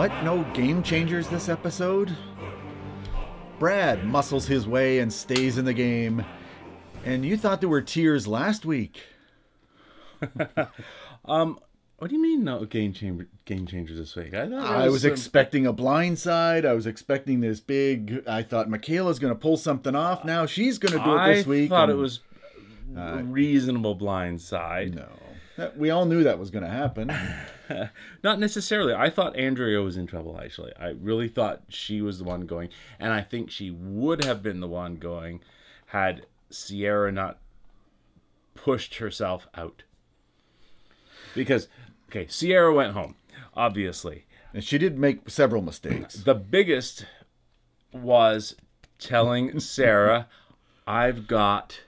What? No game changers this episode? Brad muscles his way and stays in the game. And you thought there were tears last week. What do you mean no game changers this week? I was expecting a blindside. I was expecting this big... I thought Michaela's going to pull something off. Now she's going to do it this week. I thought it was a reasonable blindside. No. We all knew that was going to happen. Not necessarily. I thought Andrea was in trouble, actually. I really thought she was the one going. And I think she would have been the one going had Sierra not pushed herself out. Because, okay, Sierra went home, obviously. And she did make several mistakes. The biggest was telling Sarah, I've got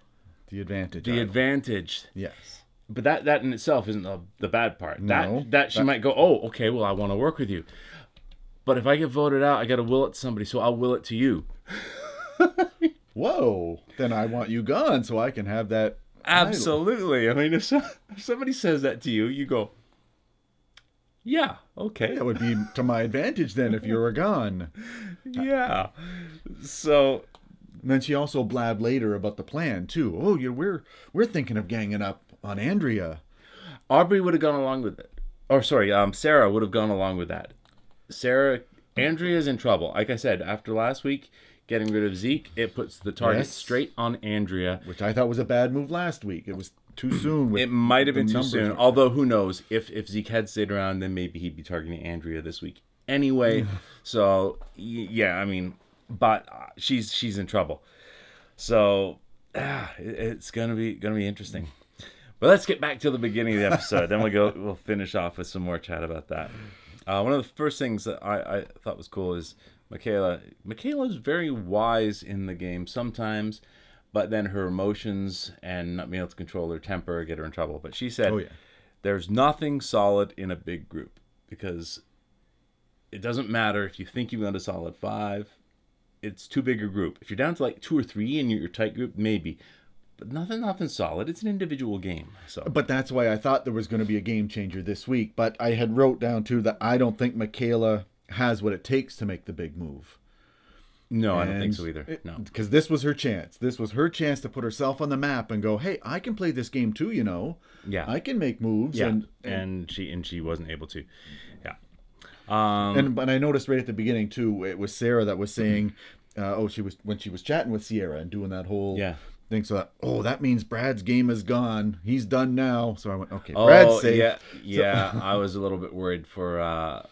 the advantage. The advantage. Yes. But that in itself isn't the bad part. No. That she might go, oh, okay, well, I want to work with you. But if I get voted out, I got to will it to somebody, so I'll will it to you. Whoa. Then I want you gone so I can have that. Absolutely. Title. I mean, if somebody says that to you, you go, yeah, okay. That would be to my advantage then if you were gone. Yeah. So... And then she also blabbed later about the plan, too. Oh, we're thinking of ganging up on Andrea. Aubrey would have gone along with it. Or, sorry, Sarah would have gone along with that. Andrea's in trouble. Like I said, after last week, getting rid of Zeke, it puts the target straight on Andrea. Which I thought was a bad move last week. It was too soon. It might have been too soon. Although, who knows? If Zeke had stayed around, then maybe he'd be targeting Andrea this week anyway. So, yeah, I mean... But she's in trouble, so it's gonna be interesting. But let's get back to the beginning of the episode. Then we'll finish off with some more chat about that. One of the first things that I thought was cool is Michaela. Michaela's very wise in the game sometimes, but then her emotions and not being able to control her temper get her in trouble. But she said, "There's nothing solid in a big group because it doesn't matter if you think you've got a solid 5." It's too big a group. If you're down to like 2 or 3 in your tight group, maybe. But nothing solid. It's an individual game. So. But that's why I thought there was going to be a game changer this week. But I had wrote down, too, that I don't think Michaela has what it takes to make the big move. No, I don't think so either. No. Because this was her chance. This was her chance to put herself on the map and go, hey, I can play this game too, you know. Yeah. I can make moves. Yeah. And she wasn't able to. Yeah. But I noticed right at the beginning too, it was Sarah that was saying, when she was chatting with Sierra and doing that whole thing. So that means Brad's game is gone. He's done now. So I went, okay, Brad's safe. Yeah. I was a little bit worried for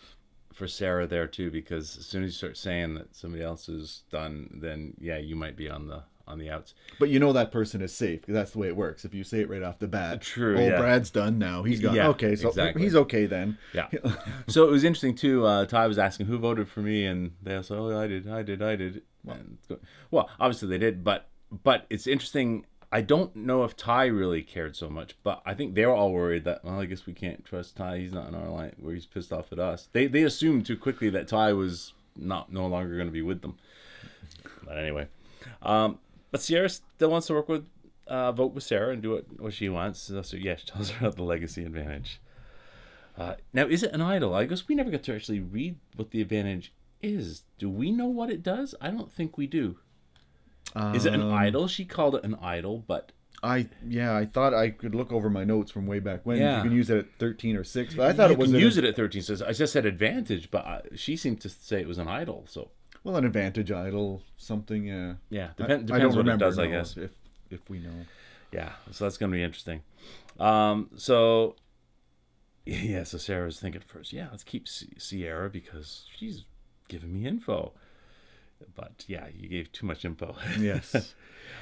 Sarah there too, because as soon as you start saying that somebody else is done, then you might be on the outs. But you know that person is safe because that's the way it works. If you say it right off the bat, true. Brad's done now. He's gone. Yeah, okay, so exactly. He's okay then. Yeah. So it was interesting too. Ty was asking who voted for me, and they all said, "Oh, I did." Well, obviously they did, but it's interesting. I don't know if Ty really cared so much, but I think they were all worried that, well, I guess we can't trust Ty. He's not in our line, where he's pissed off at us. They assumed too quickly that Ty was no longer going to be with them. But anyway. But Sierra still wants to vote with Sarah and do what she wants. So she tells her about the legacy advantage. Now, is it an idol? I guess we never got to actually read what the advantage is. Do we know what it does? I don't think we do. Is it an idol? She called it an idol, but... I thought I could look over my notes from way back when. Yeah. You can use it at 13 or 6, but I thought it was... You can use it at 13, so I just said advantage, but she seemed to say it was an idol, so... Well, an advantage idol, something, yeah. Yeah, depends what it does, I guess. If we know. Yeah, so that's going to be interesting. So Sarah's thinking first, let's keep Sierra because she's giving me info. But, you gave too much info. Yes.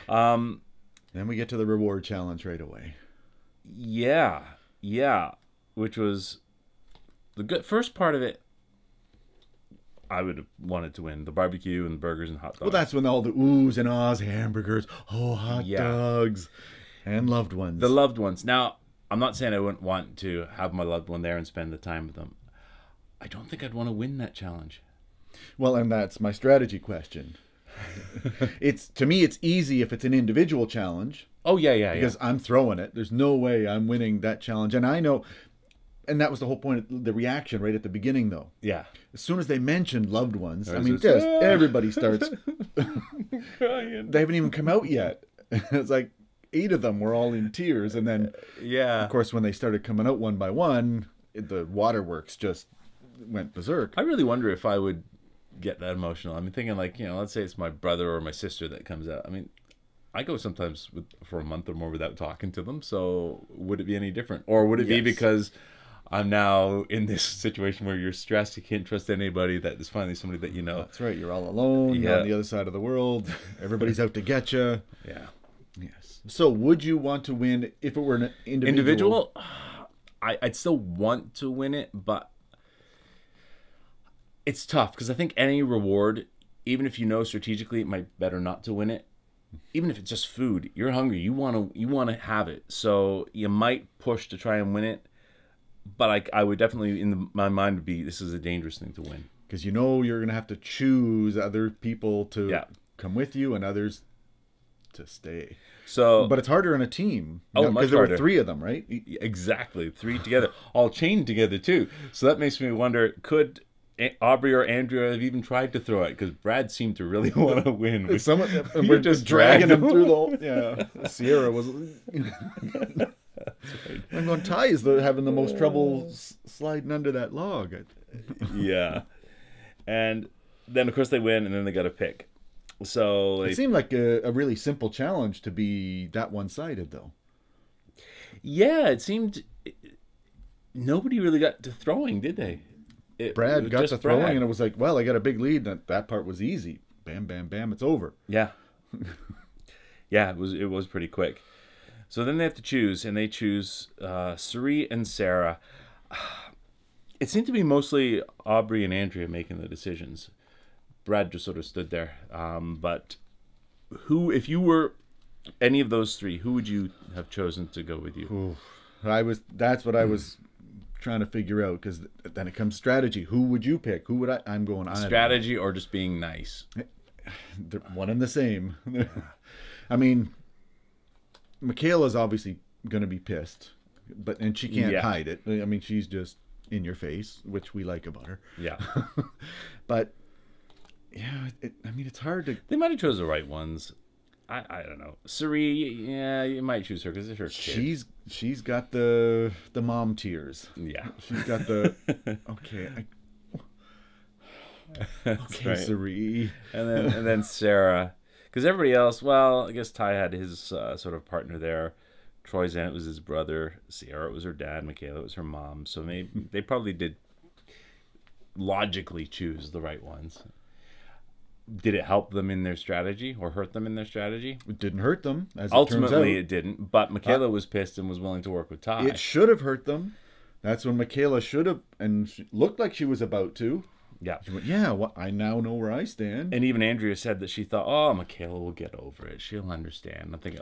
Then we get to the reward challenge right away. Yeah, which was the first part of it. I would have wanted to win the barbecue and the burgers and hot dogs. Well, that's when all the oohs and ahs, hamburgers, hot dogs, and loved ones. The loved ones. Now, I'm not saying I wouldn't want to have my loved one there and spend the time with them. I don't think I'd want to win that challenge. Well, and that's my strategy question. To me, it's easy if it's an individual challenge. Oh, yeah. Because I'm throwing it. There's no way I'm winning that challenge. And I know And that was the whole point of the reaction right at the beginning, though. Yeah. As soon as they mentioned loved ones, I mean, just everybody starts crying. They haven't even come out yet. It's like 8 of them were all in tears. And then, of course, when they started coming out one by one, the waterworks just went berserk. I really wonder if I would get that emotional. I'm thinking, like, let's say it's my brother or my sister that comes out. I mean, I go sometimes for a month or more without talking to them. So would it be any different? Or would it be because I'm now in this situation where you're stressed, you can't trust anybody, that there's finally somebody that you know? That's right. You're all alone. You're on the other side of the world. Everybody's out to get you. Yeah. Yes. So would you want to win if it were an individual? I'd still want to win it, but it's tough because I think any reward, even if you know strategically it might better not to win it, even if it's just food, you're hungry, you want to have it, so you might push to try and win it. But I would definitely, my mind would be, this is a dangerous thing to win. Because you're going to have to choose other people to come with you and others to stay. So, but it's harder in a team. Much harder. Because there were 3 of them, right? Exactly. 3 together. All chained together, too. So that makes me wonder, could Aubrey or Andrea have even tried to throw it? Because Brad seemed to really want to win. We're just dragging him through the whole... Yeah. Sierra was... Right. I'm going, Ty is having the most trouble sliding under that log. Yeah. And then, of course, they win, and then they got to pick. So it seemed like a really simple challenge to be that one-sided, though. Yeah, it seemed... Nobody really got to throwing, did they? Brad got to throwing, and it was like, well, I got a big lead. That part was easy. Bam, bam, bam, it's over. Yeah. Yeah, it was pretty quick. So then they have to choose, and they choose Suri and Sarah. It seemed to be mostly Aubrey and Andrea making the decisions. Brad just sort of stood there. But if you were any of those 3, who would you have chosen to go with you? That's what I was trying to figure out, because then it comes strategy. Who would you pick? Who would I'm going strategy or just being nice? They're one and the same. I mean, Michaela's obviously going to be pissed, and she can't hide it. I mean, she's just in your face, which we like about her. Yeah. But yeah, I mean, it's hard to... They might have chose the right ones. I don't know. Suri, yeah, you might choose her because it's her kid. She's got the mom tears. Yeah. She's got the... Okay. Okay, right. Suri. And then Sarah... Because everybody else, well, I guess Ty had his sort of partner there. Troy Zanet was his brother. Sierra was her dad. Michaela was her mom. So they probably did logically choose the right ones. Did it help them in their strategy or hurt them in their strategy? It didn't hurt them, as ultimately, it turns out. It didn't. But Michaela was pissed and was willing to work with Ty. It should have hurt them. That's when Michaela should have, and looked like she was about to. Yeah. She went, yeah, well, I now know where I stand. And even Andrea said that she thought, oh, Michaela will get over it. She'll understand. I'm thinking,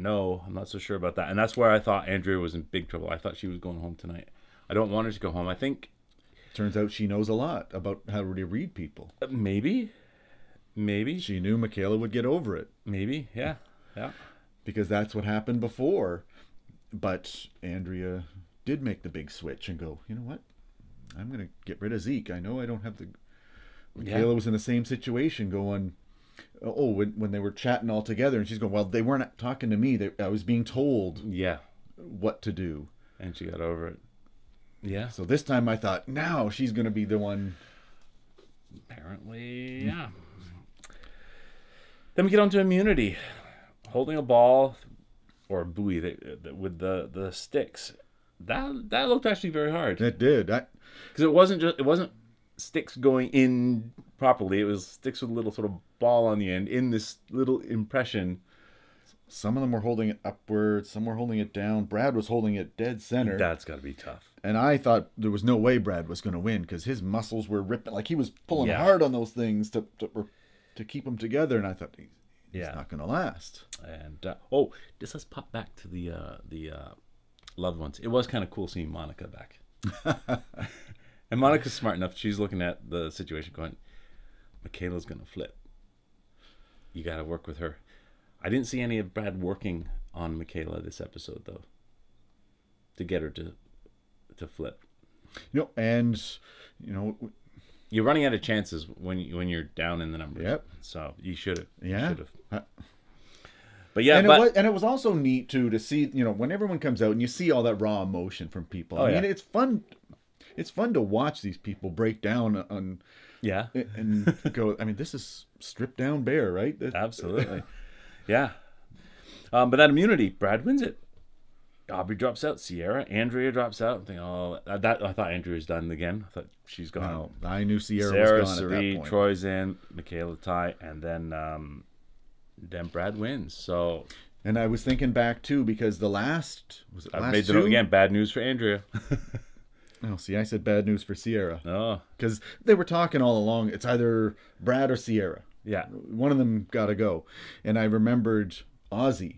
no, I'm not so sure about that. And that's where I thought Andrea was in big trouble. I thought she was going home tonight. I don't want her to go home. I think... Turns out she knows a lot about how to read people. Maybe. She knew Michaela would get over it. Maybe, yeah. Because that's what happened before. But Andrea did make the big switch and go, you know what? I'm going to get rid of Zeke. I know I don't have the... Michaela was in the same situation going, when they were chatting all together, and she's going, well, they weren't talking to me. I was being told what to do. And she got over it. Yeah. So this time I thought, now she's going to be the one. Apparently, yeah. Then we get on to immunity. Holding a ball or a buoy with the sticks. That looked actually very hard. It did. Because it wasn't sticks going in properly. It was sticks with a little sort of ball on the end in this little impression. Some of them were holding it upward. Some were holding it down. Brad was holding it dead center. That's got to be tough. And I thought there was no way Brad was going to win because his muscles were ripping. Like he was pulling hard on those things to keep them together. And I thought he's not going to last. And let's pop back to the loved ones. It was kind of cool seeing Monica back. And Monica's smart enough. She's looking at the situation going, Michaela's going to flip. You got to work with her. I didn't see any of Brad working on Michaela this episode, though, to get her to flip. And you're running out of chances when you're down in the numbers. Yep. So you should have. Yeah. But yeah, and it was also neat too to see, when everyone comes out and you see all that raw emotion from people. I mean, it's fun. It's fun to watch these people break down on. Yeah. And go. I mean, this is stripped down bare, right? Absolutely. Yeah. But that immunity, Brad wins it. Aubrey drops out. Sierra, Andrea drops out. I'm thinking, I thought Andrea's done again. I thought she's gone. No, I knew Sierra was gone Cirie, at that point. Troy's in, Michaela tie, and then Brad wins. So. And I was thinking back too because I made the note again. Bad news for Andrea. Oh, see, I said bad news for Sierra. Oh, because they were talking all along. It's either Brad or Sierra. Yeah, one of them got to go. And I remembered Ozzy.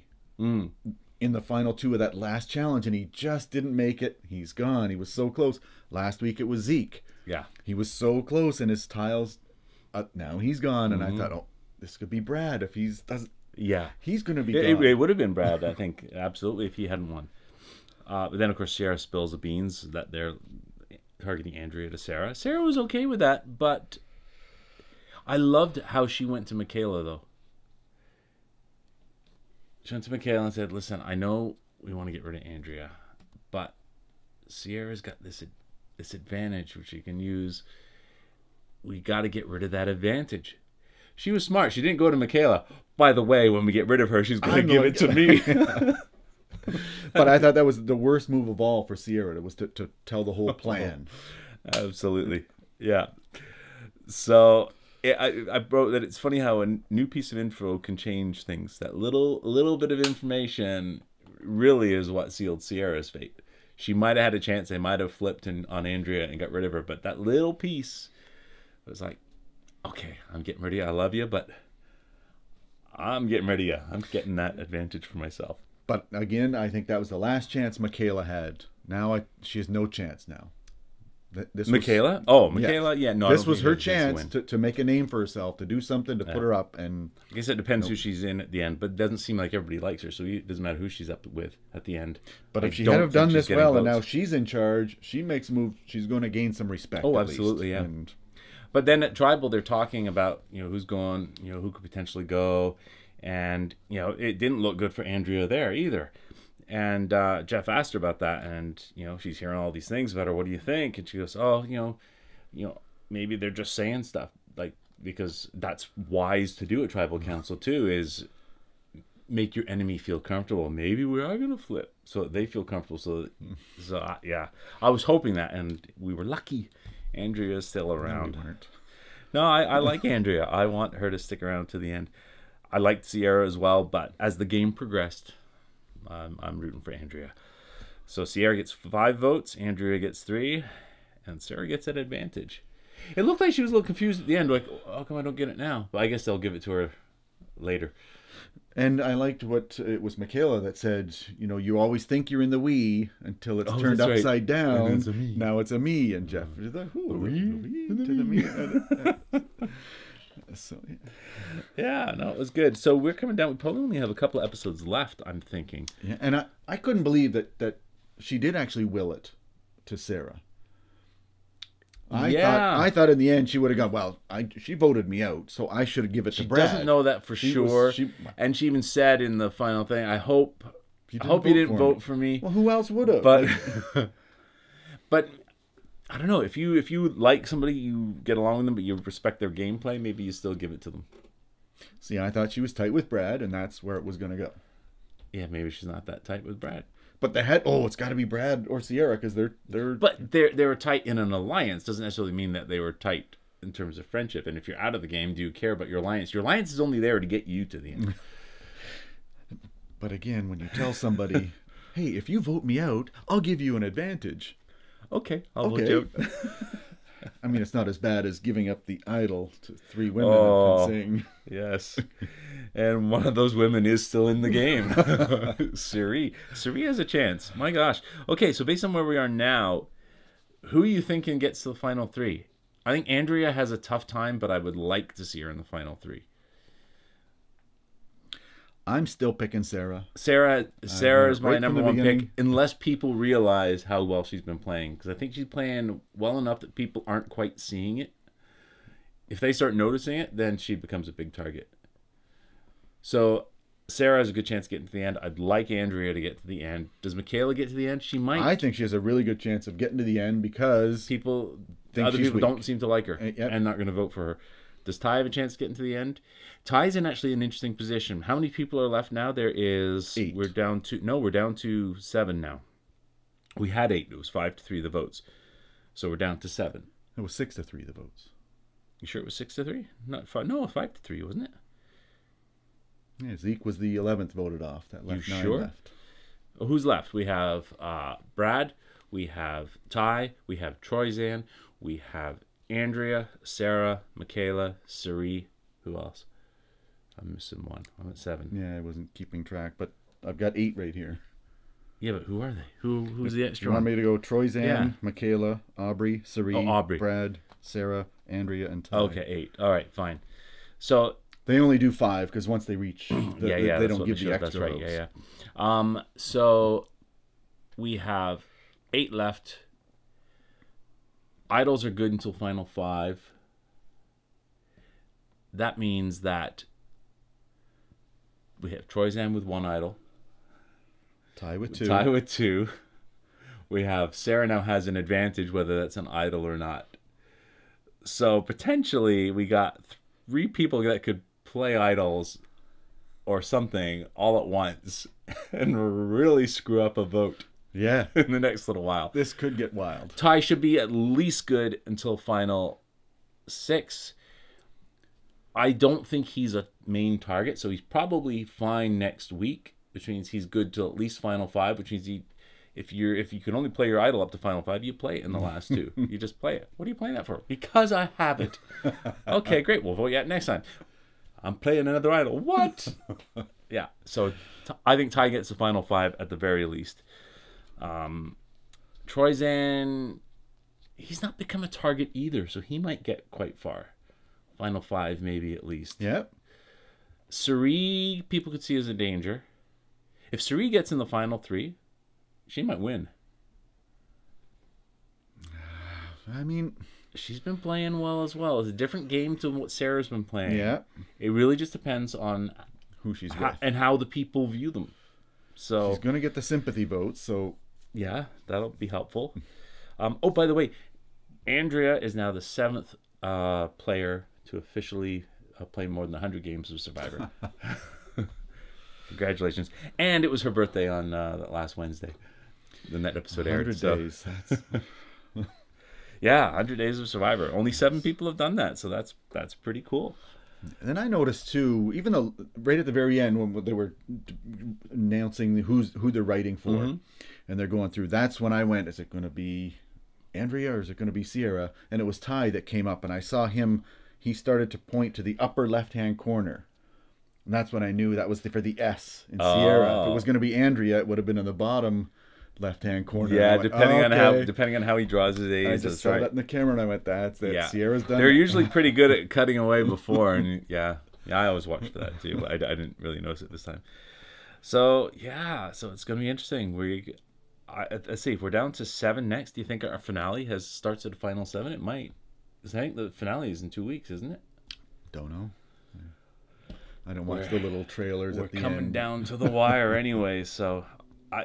In the final 2 of that last challenge, and he just didn't make it. He's gone. He was so close. Last week it was Zeke. Yeah. He was so close, and his tiles, now he's gone. And I thought, this could be Brad if he's doesn't. Yeah. He's going to be gone. It would have been Brad, I think, absolutely, if he hadn't won. But then, of course, Sierra spills the beans that they're targeting Andrea to Sarah. Sarah was okay with that, but I loved how she went to Michaela, though. She went to Michaela and said, listen, I know we want to get rid of Andrea, but Sierra's got this advantage which she can use. We got to get rid of that advantage. She was smart. She didn't go to Michaela. By the way, when we get rid of her, she's going to give it to me. But I thought that was the worst move of all for Sierra. It was to tell the whole plan. Absolutely. Yeah. So... I wrote that it's funny how a new piece of info can change things. That little bit of information really is what sealed Sierra's fate. She might have had a chance. They might have flipped on Andrea and got rid of her. But that little piece was like, okay, I'm getting rid of you. I love you, but I'm getting rid of you. I'm getting that advantage for myself. But again, I think that was the last chance Michaela had. Now she has no chance now. Michaela? Michaela? Yeah, no. This was her chance to make a name for herself, to do something, to put her up. And I guess it depends who she's in at the end, but it doesn't seem like everybody likes her, so it doesn't matter who she's up with at the end. But if she had have done this well, and now she's in charge, she makes a move, she's going to gain some respect. Oh, absolutely, yeah. But then at Tribal, they're talking about who's going, who could potentially go, and it didn't look good for Andrea there either. And Jeff asked her about that, and she's hearing all these things about her. What do you think? And she goes, maybe they're just saying stuff, like, because that's wise to do at Tribal Council too, is make your enemy feel comfortable. Maybe we are gonna flip, so that they feel comfortable. So yeah, I was hoping that, and we were lucky. Andrea's still around. No, I like Andrea. I want her to stick around to the end. I liked Sierra as well, but as the game progressed, I'm rooting for Andrea. So Sierra gets 5 votes, Andrea gets 3, and Sarah gets that advantage. It looked like she was a little confused at the end, like, how come I don't get it now? But I guess they'll give it to her later. And I liked what it was Michaela that said, you always think you're in the we until it's turned upside down. It's a me. Now it's a me. And Jeff is the we to the me. So, yeah, no, it was good. So we're coming down. We probably only have a couple of episodes left, I'm thinking. Yeah, and I couldn't believe that she did actually will it to Sarah. I thought in the end she would have gone, well, she voted me out, so I should have given it to Brad. She doesn't know that for sure. And she even said in the final thing, I hope you didn't vote for me. Well, who else would have? But I don't know. If you like somebody, you get along with them, but you respect their gameplay, maybe you still give it to them. See, I thought she was tight with Brad, and that's where it was going to go. Yeah, maybe she's not that tight with Brad. But it's got to be Brad or Sierra because they're. But they were tight in an alliance. Doesn't necessarily mean that they were tight in terms of friendship. And if you're out of the game, do you care about your alliance? Your alliance is only there to get you to the end. But again, when you tell somebody, "Hey, if you vote me out, I'll give you an advantage." Okay, I'll vote you out. I mean, it's not as bad as giving up the idol to 3 women and saying, yes. And one of those women is still in the game. Cirie. Cirie has a chance. My gosh. Okay, so based on where we are now, who are you thinking gets to the final 3? I think Andrea has a tough time, but I would like to see her in the final 3. I'm still picking Sarah. Sarah is my number one pick, unless people realize how well she's been playing. Because I think she's playing well enough that people aren't quite seeing it. If they start noticing it, then she becomes a big target. So Sarah has a good chance of getting to the end. I'd like Andrea to get to the end. Does Michaela get to the end? She might. I think she has a really good chance of getting to the end because other people don't seem to like her and not going to vote for her. Does Ty have a chance of getting to the end? Ty's in actually an interesting position. How many people are left now? There is 8. We're down to 7 now. We had 8. It was 5-3 the votes. So we're down to 7. It was 6-3 the votes. You sure it was 6-3? Not 5. No, 5-3, wasn't it? Yeah, Zeke was the 11th voted off. That left 9 left. Well, who's left? We have Brad. We have Ty. We have Troyzan. We have Andrea, Sarah, Michaela, Sari. Who else? I'm missing one. I'm at 7. Yeah, I wasn't keeping track, but I've got 8 right here. Yeah, but who are they? Who's the extra one? You want me to go Troyzan, yeah. Michaela, Aubrey, Sari, Aubrey. Brad, Sarah, Andrea, and Ty. Okay, 8. All right, fine. So they only do 5 because once they reach, they don't give the extra. That's right. Votes. Yeah. So we have 8 left. Idols are good until final 5. That means that we have Troyzan with 1 idol. Ty with 2. Ty with 2. We have Sarah now has an advantage whether that's an idol or not. So potentially we got 3 people that could play idols or something all at once and really screw up a vote. Yeah. In the next little while. This could get wild. Ty should be at least good until final 6. I don't think he's a main target, so he's probably fine next week, which means he's good till at least final 5, which means if you can only play your idol up to final 5, you play it in the last 2. You just play it. What are you playing that for? Because I have it. Okay, great. We'll vote you out next time. I'm playing another idol. What? Yeah. So I think Ty gets the final 5 at the very least. Troyzan, he's not become a target either, so he might get quite far. Final 5 maybe at least. Yep. Sari, people could see as a danger. If Sari gets in the final 3, she might win. I mean, she's been playing well as well. It's a different game to what Sarah's been playing. Yeah. It really just depends on who she's with and how the people view them. So she's going to get the sympathy votes, so yeah, that'll be helpful. Oh, by the way, Andrea is now the 7th player to officially play more than 100 games of Survivor. Congratulations. And it was her birthday on last Wednesday. Then that episode aired. 100 days. That's... Yeah, 100 days of Survivor. Only 7 people have done that, so that's pretty cool. And then I noticed too, even though right at the very end when they were announcing who they're writing for, and they're going through, that's when I went, is it going to be Andrea or is it going to be Sierra? And it was Ty that came up, and I saw him. He started to point to the upper left-hand corner. And that's when I knew that was for the S in Sierra. If it was going to be Andrea, it would have been in the bottom left-hand corner. Yeah, depending on how he draws his A's. I just saw that in the camera and I went, that's it. Yeah. Sierra's done. They're usually pretty good at cutting away before, and yeah, I always watch for that too. But I didn't really notice it this time. So yeah, so it's going to be interesting. Let's see, if we're down to 7 next, do you think our finale starts at final 7? It might. I think the finale is in 2 weeks, isn't it? Don't know. I don't watch the little trailers at the end. We're coming down to the wire anyway, so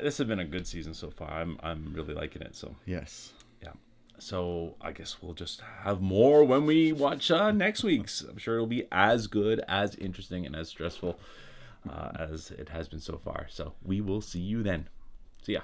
this has been a good season so far. I'm really liking it. So yes, yeah. So I guess we'll just have more when we watch next week's. I'm sure it'll be as good, as interesting, and as stressful as it has been so far. So we will see you then. See ya.